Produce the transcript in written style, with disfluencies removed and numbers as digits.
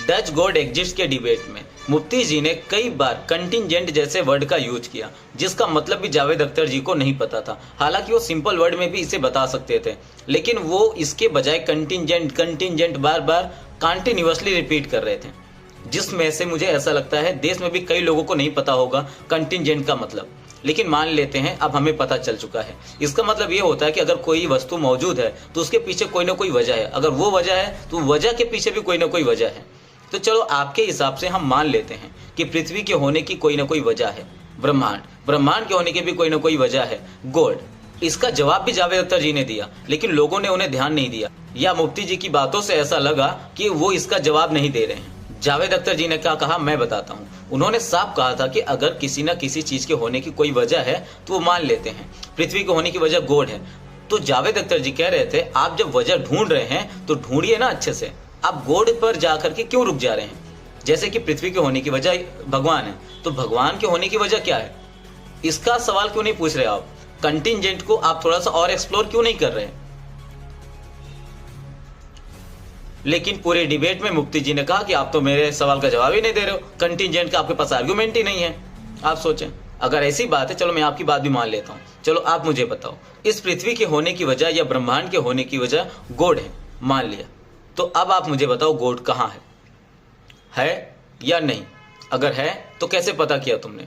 Dutch God exist के debate में मुफ्ती जी ने कई बार कंटिजेंट जैसे वर्ड का यूज किया, जिसका मतलब भी जावेद अख्तर जी को नहीं पता था। हालांकि वो सिंपल वर्ड में भी इसे बता सकते थे, लेकिन वो इसके बजाय कंटिजेंट बार बार कंटिन्यूअसली रिपीट कर रहे थे, जिसमें से मुझे ऐसा लगता है देश में भी कई लोगों को नहीं पता होगा कंटिजेंट का मतलब। लेकिन मान लेते हैं अब हमें पता चल चुका है। इसका मतलब ये होता है कि अगर कोई वस्तु मौजूद है तो उसके पीछे कोई ना कोई वजह है, अगर वो वजह है तो वजह के पीछे भी कोई ना कोई वजह है। तो चलो आपके हिसाब से हम मान लेते हैं कि पृथ्वी के होने की कोई ना कोई वजह है, ब्रह्मांड के होने की भी कोई ना कोई वजह है, गॉड। इसका जवाब भी जावेद अख्तर जी ने दिया, लेकिन लोगों ने उन्हें ध्यान नहीं दिया, या मुफ्ती जी की बातों से ऐसा लगा कि वो इसका जवाब नहीं दे रहे हैं। जावेद अख्तर जी ने क्या कहा मैं बताता हूँ। उन्होंने साफ कहा था कि अगर किसी न किसी चीज के होने की कोई वजह है तो वो मान लेते हैं पृथ्वी के होने की वजह गॉड है। तो जावेद अख्तर जी कह रहे थे आप जब वजह ढूंढ रहे हैं तो ढूंढिए ना अच्छे से, आप गॉड पर जाकर के क्यों रुक जा रहे हैं। जैसे कि पृथ्वी के होने की वजह भगवान है, तो भगवान के होने की वजह क्या है, इसका सवाल क्यों नहीं पूछ रहे आप। कंटिजेंट को आप थोड़ा सा और एक्सप्लोर क्यों नहीं कर रहे हैं। लेकिन पूरे डिबेट में मुफ्ती जी ने कहा कि आप तो मेरे सवाल का जवाब ही नहीं दे रहे हो, कंटिजेंट का आपके पास आर्गुमेंट ही नहीं है। आप सोचें, अगर ऐसी बात है, चलो मैं आपकी बात भी मान लेता हूं, चलो आप मुझे बताओ इस पृथ्वी के होने की वजह या ब्रह्मांड के होने की वजह गॉड है, मान लिया, तो अब आप मुझे बताओ गॉड कहां है या नहीं। अगर है तो कैसे पता किया तुमने।